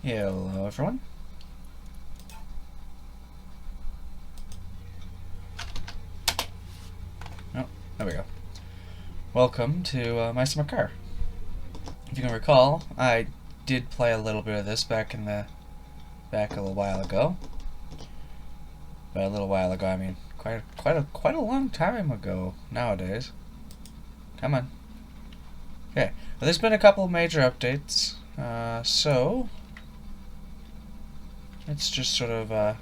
Hello everyone. Oh, there we go. Welcome to my summer car. If you can recall, I did play a little bit of this back a little while ago. By a little while ago, I mean quite a long time ago nowadays. Come on. Okay. Well, there's been a couple of major updates. So it's just sort of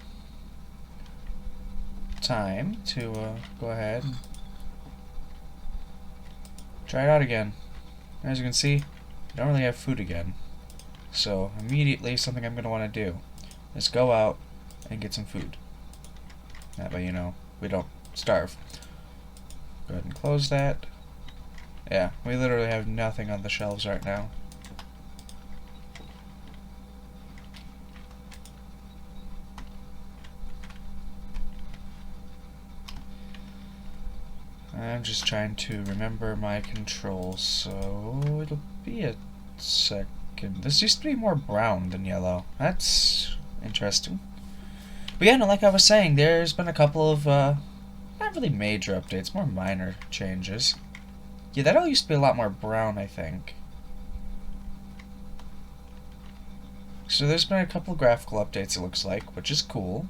time to go ahead and try it out again. As you can see, I don't really have food again. So immediately something I'm going to want to do is go out and get some food. That way, we don't starve. Go ahead and close that. Yeah, we literally have nothing on the shelves right now. I'm just trying to remember my controls, so it'll be a second. This used to be more brown than yellow. That's interesting. But yeah, no, like I was saying, there's been a couple of, not really major updates, more minor changes. Yeah, that all used to be a lot more brown, I think. So there's been a couple of graphical updates, it looks like, which is cool.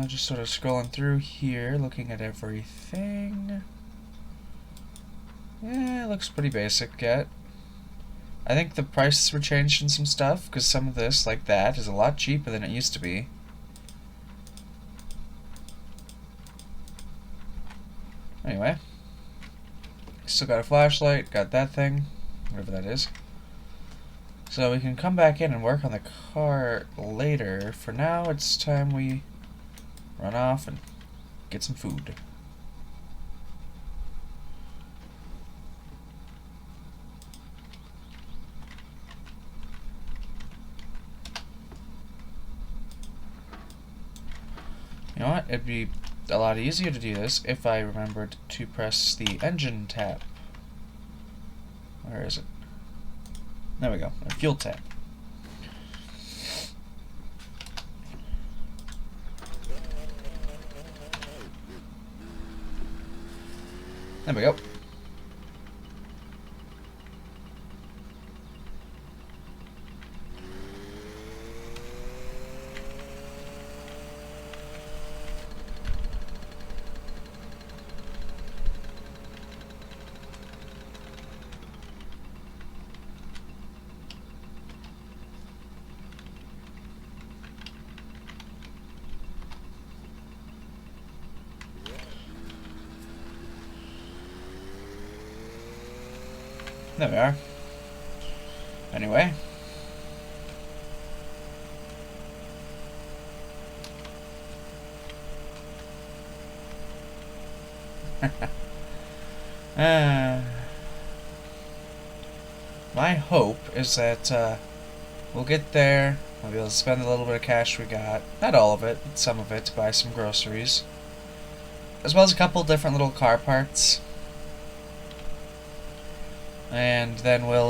Just sort of scrolling through here, looking at everything. Yeah, it looks pretty basic yet. I think the prices were changed in some stuff, because some of this, like that, is a lot cheaper than it used to be. Anyway. Still got a flashlight, got that thing, whatever that is. So we can come back in and work on the car later. For now, it's time we run off and get some food. You know what? It'd be a lot easier to do this if I remembered to press the engine tap. Where is it? There we go. A fuel tap. There we go. There we are. Anyway. My hope is that we'll get there, we'll be able to spend a little bit of cash we got, not all of it, but some of it, to buy some groceries, as well as a couple different little car parts. And then we'll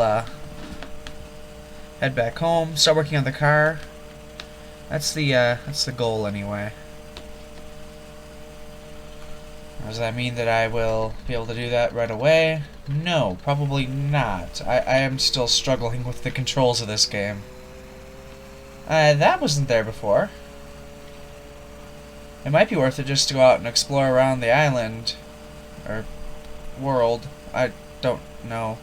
head back home, start working on the car. That's the goal anyway. Does that mean that I will be able to do that right away? No, probably not. I am still struggling with the controls of this game. That wasn't there before. It might be worth it just to go out and explore around the island. Or world. I don't know.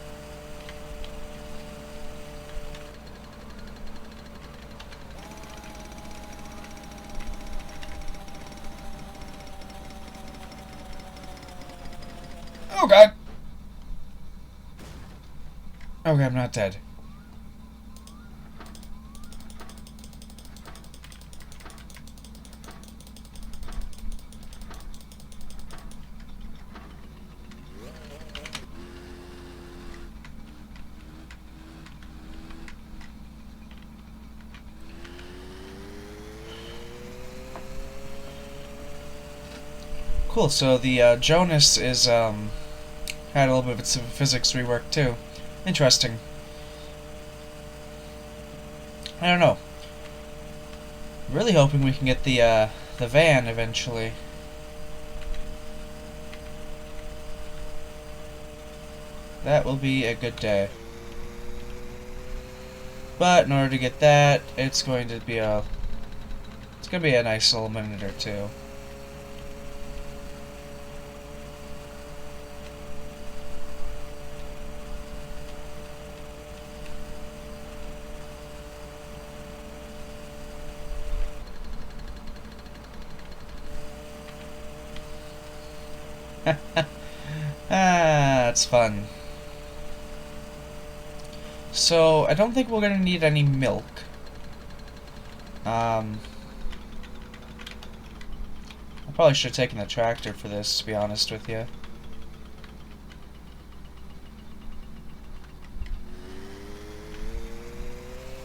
Oh god! Okay, I'm not dead. Cool, so the Jonas is had a little bit of its physics rework too. Interesting. I don't know. Really hoping we can get the van eventually. That will be a good day. But in order to get that, it's going to be a nice little minute or two. That's fun. So, I don't think we're gonna need any milk. I probably should have taken the tractor for this, to be honest with you.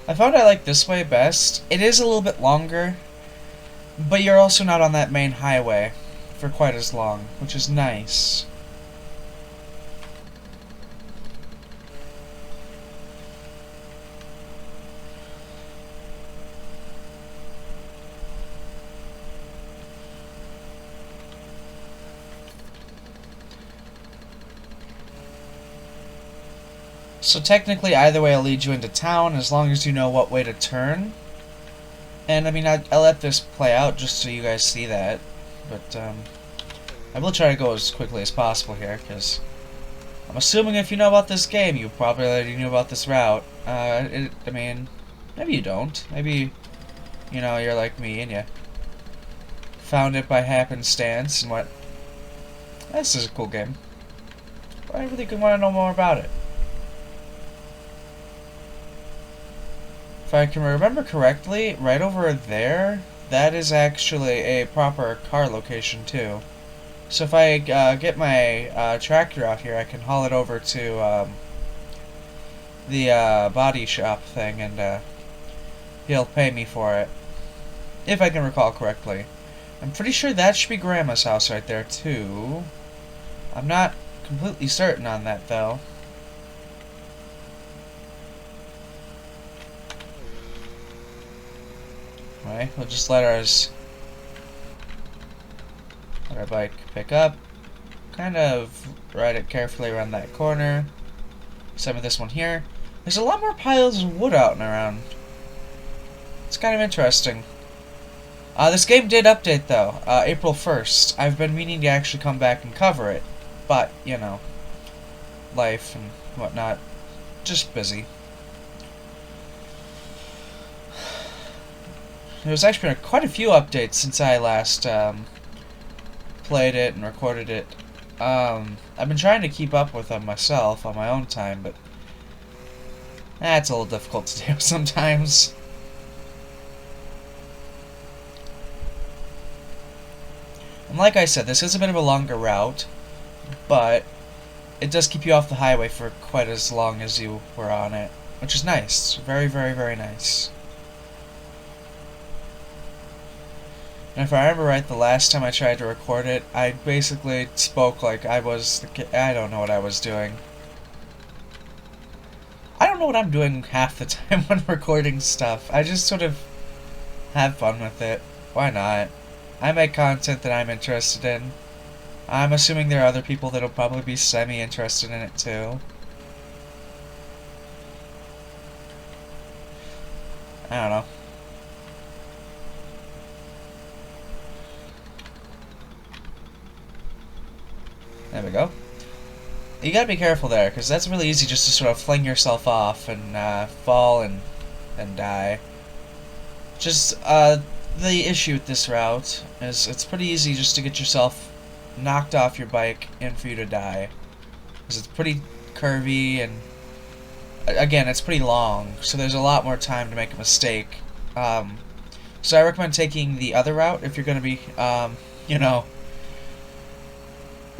I found I like this way best. It is a little bit longer, but you're also not on that main highway for quite as long, which is nice. So technically, either way will lead you into town as long as you know what way to turn. And I mean, I'll let this play out just so you guys see that. But I will try to go as quickly as possible here, because I'm assuming if you know about this game, you probably already knew about this route. I mean, maybe you don't. Maybe, you know, you're like me and you found it by happenstance and what. This is a cool game. But I really want to know more about it. If I can remember correctly, right over there, that is actually a proper car location too. So if I get my tractor out here, I can haul it over to the body shop thing, and he'll pay me for it. If I can recall correctly. I'm pretty sure that should be Grandma's house right there too. I'm not completely certain on that though. Right, we'll just let our bike pick up, kind of ride it carefully around that corner. Same with this one here. There's a lot more piles of wood out and around. It's kind of interesting. This game did update though, April 1st. I've been meaning to actually come back and cover it, but, you know, life and whatnot, just busy. There's actually been quite a few updates since I last played it and recorded it. I've been trying to keep up with them myself on my own time, but that's a little difficult to do sometimes. And like I said, this is a bit of a longer route, but it does keep you off the highway for quite as long as you were on it, which is nice. Very, very, very nice. And if I remember right, the last time I tried to record it, I basically spoke like I was I don't know what I was doing. I don't know what I'm doing half the time when recording stuff. I just sort of have fun with it. Why not? I make content that I'm interested in. I'm assuming there are other people that'll probably be semi-interested in it too. I don't know. There we go. You gotta be careful there, because that's really easy just to sort of fling yourself off and fall and die. Just, the issue with this route is it's pretty easy just to get yourself knocked off your bike and for you to die. Because it's pretty curvy and, again, it's pretty long, so there's a lot more time to make a mistake. So I recommend taking the other route if you're gonna be, you know,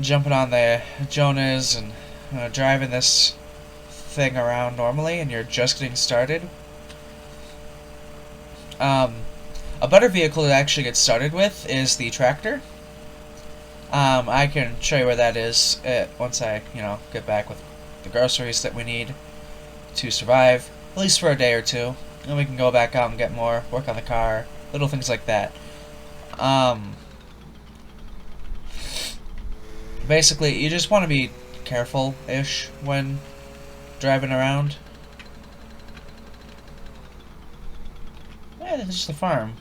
jumping on the Jonas and driving this thing around normally and you're just getting started. A better vehicle to actually get started with is the tractor. I can show you where that is once I, you know, get back with the groceries that we need to survive, at least for a day or two. then we can go back out and get more, work on the car, little things like that. Basically, you just want to be careful-ish when driving around. Yeah, this is the farm.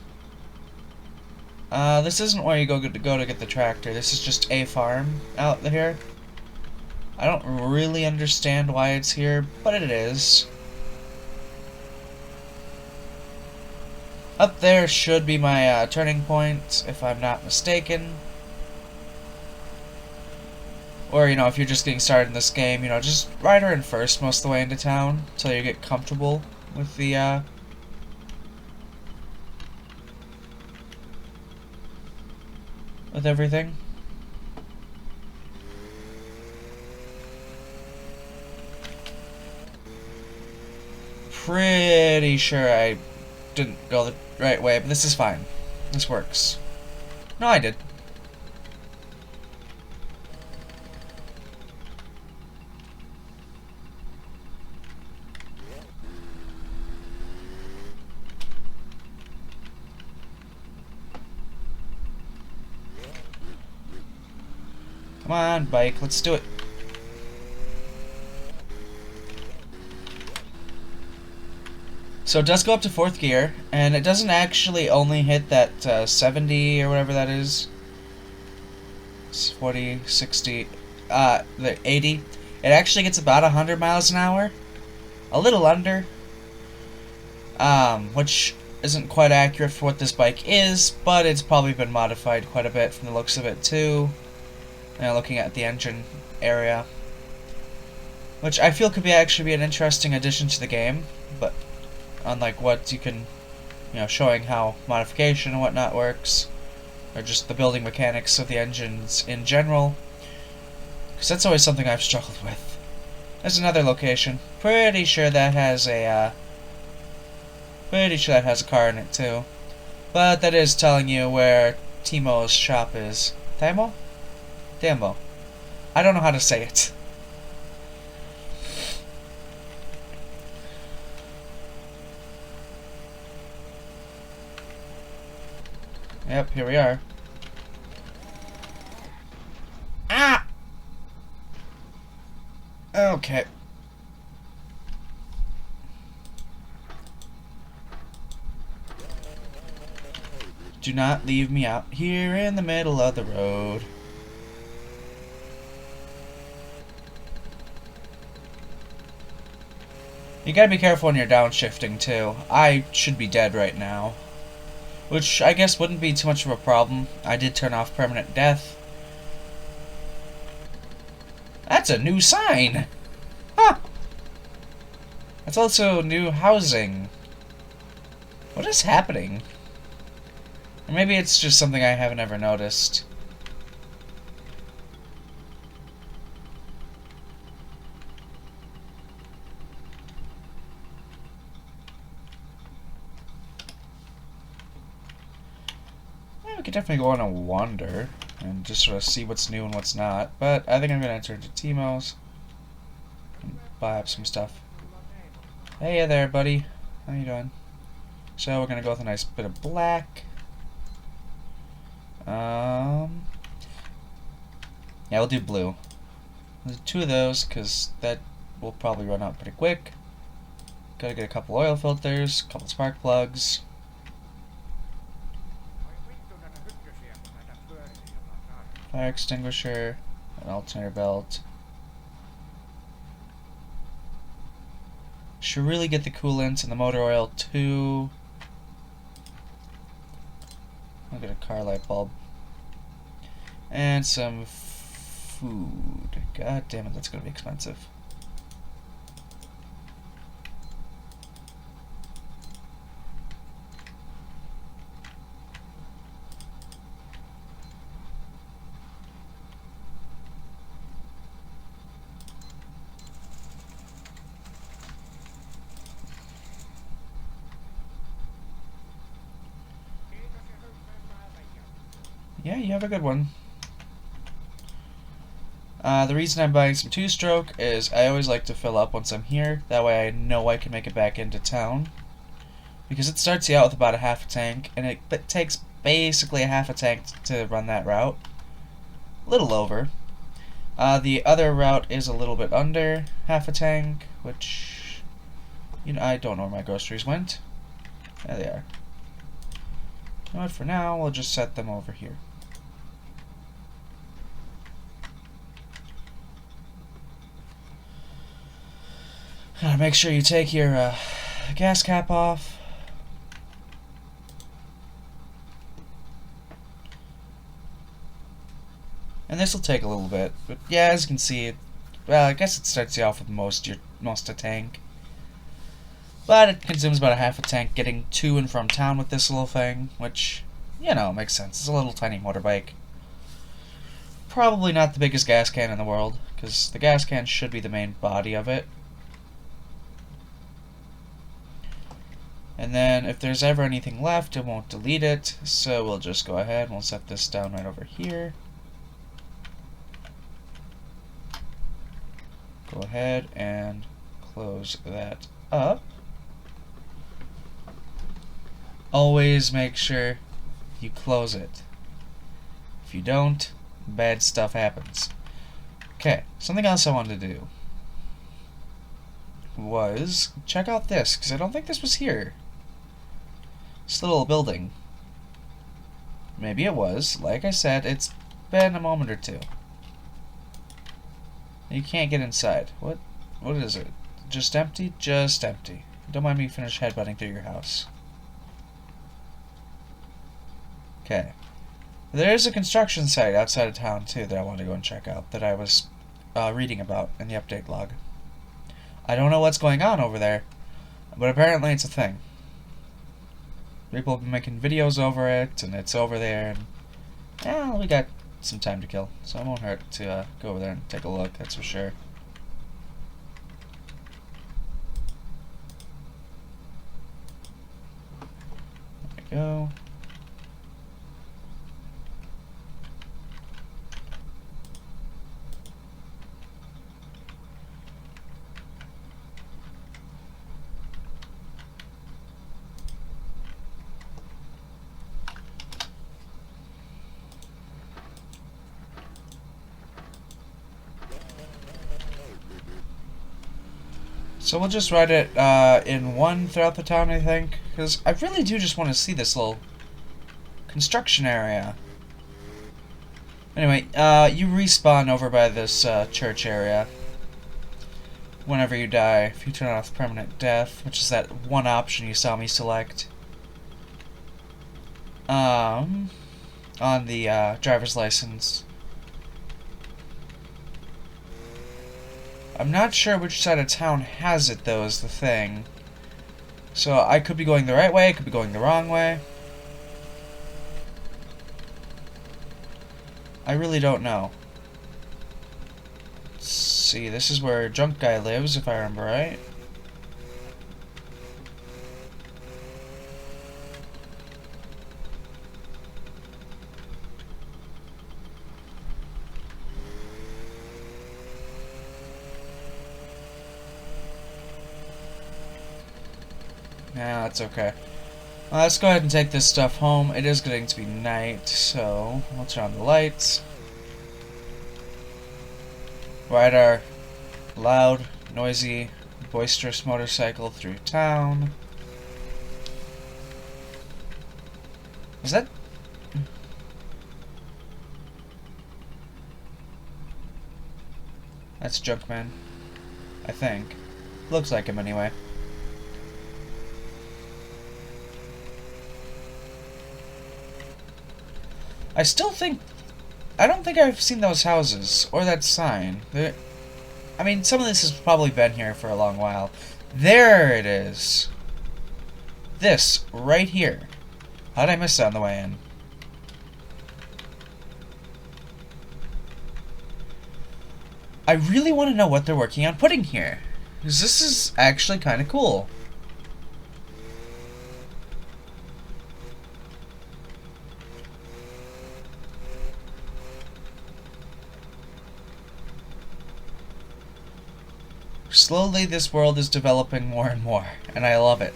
This isn't where you go to get the tractor. This is just a farm out here. I don't really understand why it's here, but it is. Up there should be my turning point, if I'm not mistaken. Or, you know, if you're just getting started in this game, you know, just ride her in first most of the way into town until you get comfortable with the, with everything. Pretty sure I didn't go the right way, but this is fine. This works. No, I did. Come on, bike, let's do it. So it does go up to 4th gear, and it doesn't actually only hit that 70 or whatever that is. It's 40, 60, the 80. It actually gets about 100 miles an hour. A little under. Which isn't quite accurate for what this bike is, but it's probably been modified quite a bit from the looks of it too. Looking at the engine area, which I feel could actually be an interesting addition to the game, but unlike what you can, you know, showing how modification and whatnot works, or just the building mechanics of the engines in general, because that's always something I've struggled with. There's another location. Pretty sure that has a car in it too, but that is telling you where Timo's shop is. Timo? Dambo. I don't know how to say it. Yep, here we are. Ah! Okay. Do not leave me out here in the middle of the road. You gotta be careful when you're downshifting, too. I should be dead right now. Which I guess wouldn't be too much of a problem. I did turn off permanent death. That's a new sign! Huh! That's also new housing. What is happening? Or maybe it's just something I haven't ever noticed. We could definitely go on a wander and just sort of see what's new and what's not, but I think I'm going to enter into Timo's and buy up some stuff. Hey there, buddy. How you doing? So we're going to go with a nice bit of black. Yeah, we'll do blue. We'll do 2 of those, because that will probably run out pretty quick. Gotta get a couple oil filters, a couple spark plugs. Fire extinguisher, an alternator belt. Should really get the coolant and the motor oil too. I'll get a car light bulb. And some food. God damn it, that's gonna be expensive. Yeah, you have a good one. The reason I'm buying some 2-stroke is I always like to fill up once I'm here. That way I know I can make it back into town. Because it starts you out with about a half a tank, and it takes basically a half a tank to run that route. A little over. The other route is a little bit under half a tank, which, you know, I don't know where my groceries went. There they are. You know what, for now, we'll just set them over here. Gotta make sure you take your gas cap off. And this will take a little bit, but yeah, as you can see, well, I guess it starts you off with most a tank. But it consumes about a half a tank getting to and from town with this little thing, which, you know, makes sense. It's a little tiny motorbike. Probably not the biggest gas can in the world, because the gas can should be the main body of it. And then if there's ever anything left, it won't delete it, so we'll just go ahead and we'll set this down right over here. Go ahead and close that up. Always make sure you close it. If you don't, bad stuff happens. Okay, something else I wanted to do was check out this, because I don't think this was here. This little building. Maybe it was. Like I said, it's been a moment or two. You can't get inside. What is it? Just empty? Just empty. Don't mind me finish headbutting through your house. Okay. There's a construction site outside of town, too, that I want to go and check out, that I was reading about in the update log. I don't know what's going on over there, but apparently it's a thing. People have been making videos over it, and it's over there, and yeah, we got some time to kill, so it won't hurt to go over there and take a look, that's for sure. There we go. So we'll just ride it in one throughout the town, I think, because I really do just want to see this little construction area. Anyway, you respawn over by this church area whenever you die, if you turn off permanent death, which is that one option you saw me select on the driver's license. I'm not sure which side of town has it, though, is the thing. So I could be going the right way, I could be going the wrong way. I really don't know. Let's see, this is where Drunk Guy lives, if I remember right. Nah, that's okay. Let's go ahead and take this stuff home. It is getting to be night, so we'll turn on the lights. Ride our loud, noisy, boisterous motorcycle through town. Is that... That's Junkman, I think. Looks like him anyway. I still think... I don't think I've seen those houses, or that sign. I mean, some of this has probably been here for a long while. There it is. This, right here. How did I miss that on the way in? I really want to know what they're working on putting here, because this is actually kind of cool. Slowly, this world is developing more and more, and I love it.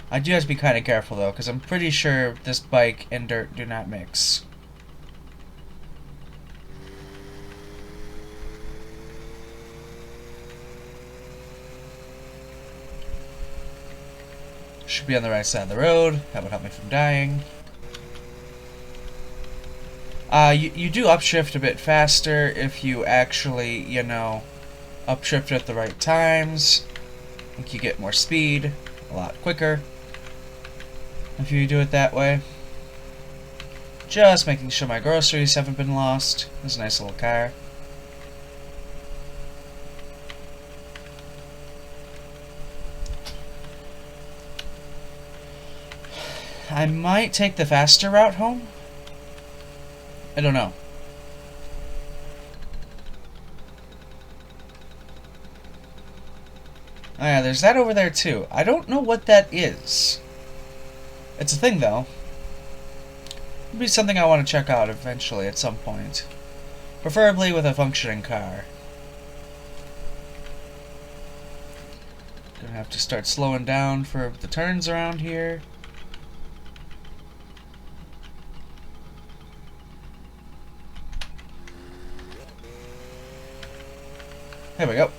I do have to be kind of careful, though, because I'm pretty sure this bike and dirt do not mix. Should be on the right side of the road. That would help me from dying. You do upshift a bit faster if you actually, you know, upshift at the right times. I think you get more speed a lot quicker if you do it that way. Just making sure my groceries haven't been lost. This is a nice little car. I might take the faster route home. I don't know. Oh yeah, there's that over there too. I don't know what that is. It's a thing though. It'll be something I want to check out eventually at some point. Preferably with a functioning car. Gonna have to start slowing down for the turns around here. There we go.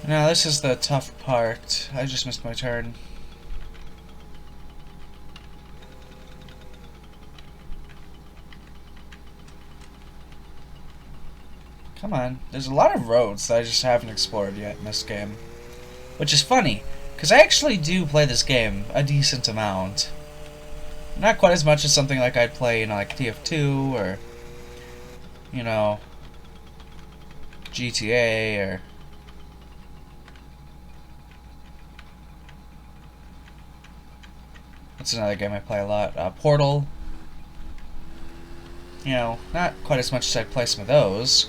Now this is the tough part. I just missed my turn. Come on. There's a lot of roads that I just haven't explored yet in this game. Which is funny, because I actually do play this game a decent amount. Not quite as much as something like I'd play, you know, like TF2 or, you know, GTA or... That's another game I play a lot. Portal. You know, not quite as much as I'd play some of those.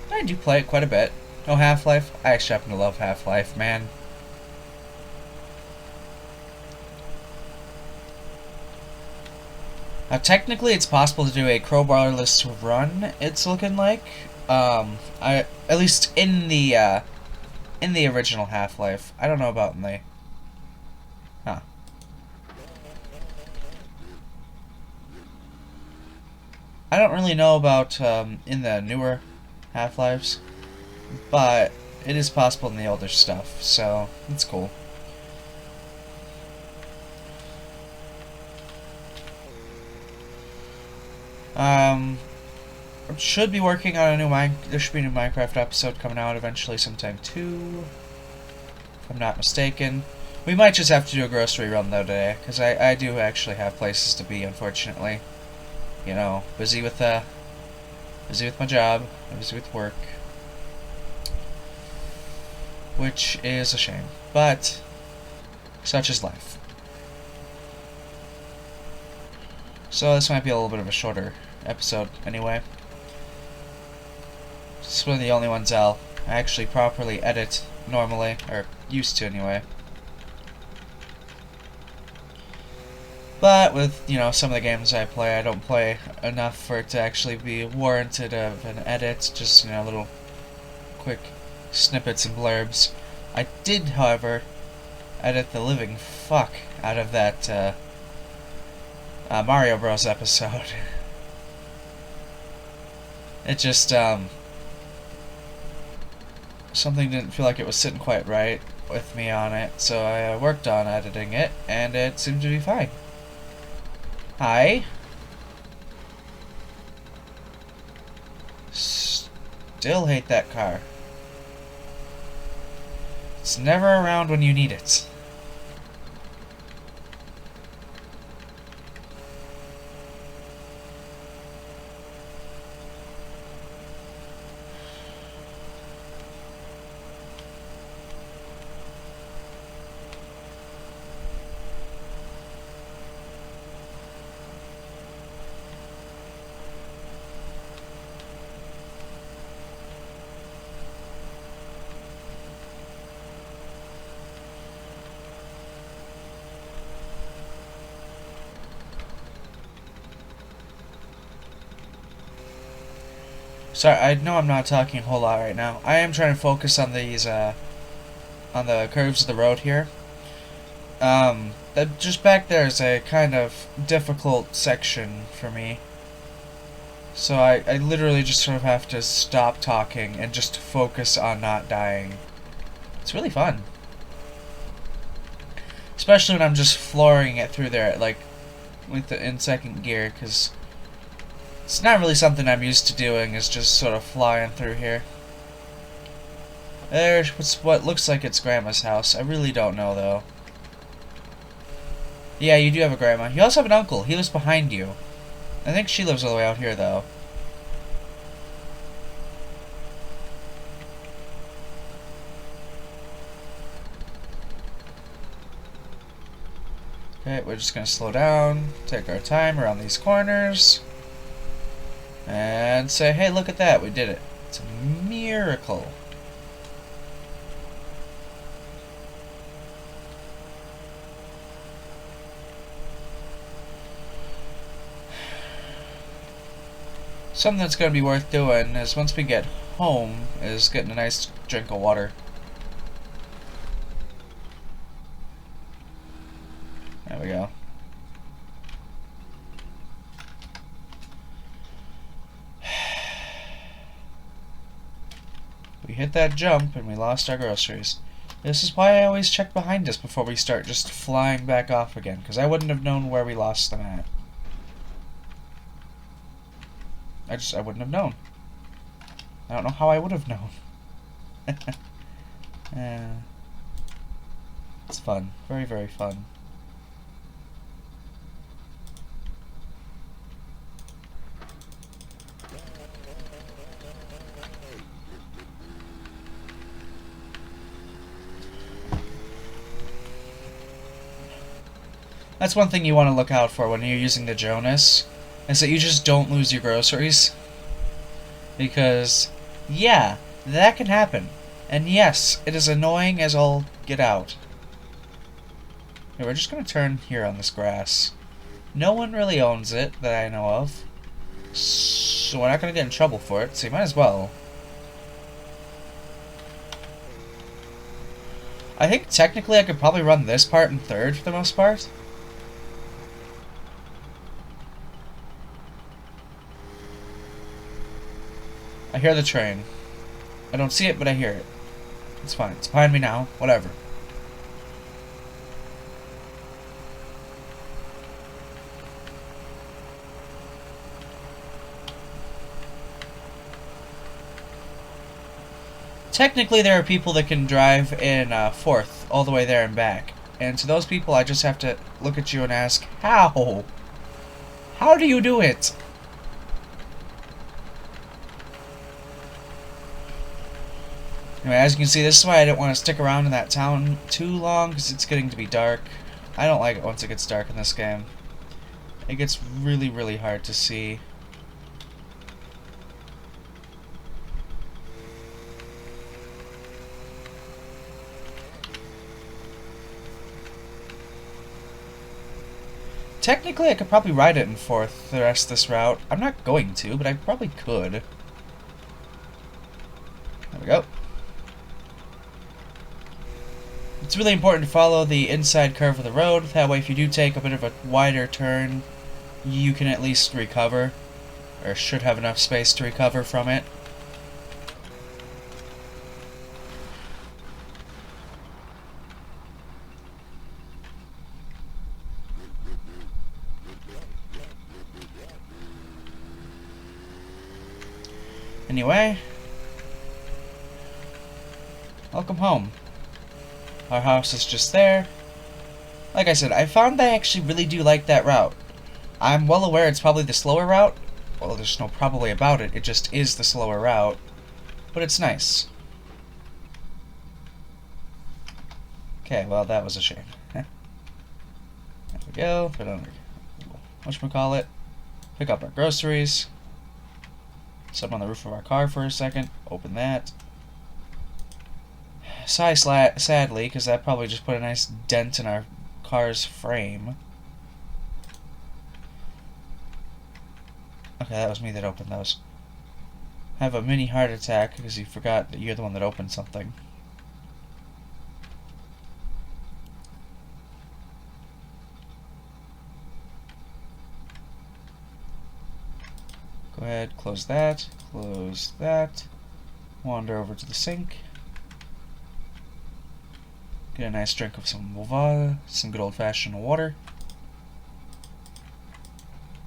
I do play it quite a bit. Oh, Half-Life? I actually happen to love Half-Life, man. Technically, it's possible to do a crowbarless run, it's looking like. At least in the original Half-Life. I don't know about in the... Huh. I don't really know about in the newer Half-Lives, but it is possible in the older stuff, so it's cool. Should be working on a new there should be a new Minecraft episode coming out eventually sometime too, if I'm not mistaken. We might just have to do a grocery run though today, because I do actually have places to be, unfortunately. You know, busy with my job, busy with work, which is a shame, but such is life. So this might be a little bit of a shorter episode anyway. This is one of the only ones I'll actually properly edit normally, or used to anyway. But with, you know, some of the games I play, I don't play enough for it to actually be warranted of an edit, just, you know, little quick snippets and blurbs. I did, however, edit the living fuck out of that Mario Bros. Episode. It just, something didn't feel like it was sitting quite right with me on it, so I worked on editing it, and it seemed to be fine. Hi. Still hate that car. It's never around when you need it. Sorry, I know I'm not talking a whole lot right now. I am trying to focus on these, on the curves of the road here. Just back there is a kind of difficult section for me. So I literally just sort of have to stop talking and just focus on not dying. It's really fun. Especially when I'm just flooring it through there, like, in second gear, because it's not really something I'm used to doing, is just sort of flying through here. There's what looks like it's Grandma's house. I really don't know, though. Yeah, you do have a grandma. You also have an uncle. He lives behind you. I think she lives all the way out here, though. Okay, we're just gonna slow down, take our time around these corners, and say, hey, look at that, we did it. It's a miracle. Something that's going to be worth doing is once we get home is getting a nice drink of water. There we go. We hit that jump and we lost our groceries. This is why I always check behind us before we start just flying back off again, because I wouldn't have known where we lost them at. I wouldn't have known. I don't know how I would have known. It's fun. Very, very fun. That's one thing you want to look out for when you're using the Jonas, is that you just don't lose your groceries. Because, yeah, that can happen. And yes, it is annoying as all get out. Okay, we're just going to turn here on this grass. No one really owns it that I know of. So we're not going to get in trouble for it, so you might as well. I think technically I could probably run this part in third for the most part. I hear the train. I don't see it, but I hear it. It's fine. It's behind me now. Whatever. Technically, there are people that can drive in fourth all the way there and back. And to those people, I just have to look at you and ask, how? How do you do it? Anyway, as you can see, this is why I didn't want to stick around in that town too long, because it's getting to be dark. I don't like it once it gets dark in this game. It gets really, really hard to see. Technically, I could probably ride it in fourth the rest of this route. I'm not going to, but I probably could. There we go. It's really important to follow the inside curve of the road. That way, if you do take a bit of a wider turn, you can at least recover, or should have enough space to recover from it. Anyway, welcome home. Our house is just there. Like I said, I found I actually really do like that route. I'm well aware it's probably the slower route. Well, there's no probably about it. It just is the slower route. But it's nice. Okay, well, that was a shame. There we go. Put on whatchamacallit. Pick up our groceries. Sit on the roof of our car for a second. Open that. Sigh sadly, because that probably just put a nice dent in our car's frame. Okay, that was me that opened those. have a mini heart attack because you forgot that you're the one that opened something. Go ahead, close that, wander over to the sink, get a nice drink of some good old-fashioned water,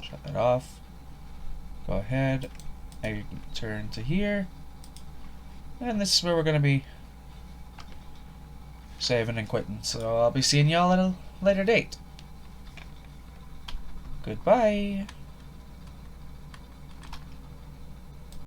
shut that off, go ahead, turn to here, and this is where we're going to be saving and quitting, so I'll be seeing y'all at a later date. Goodbye!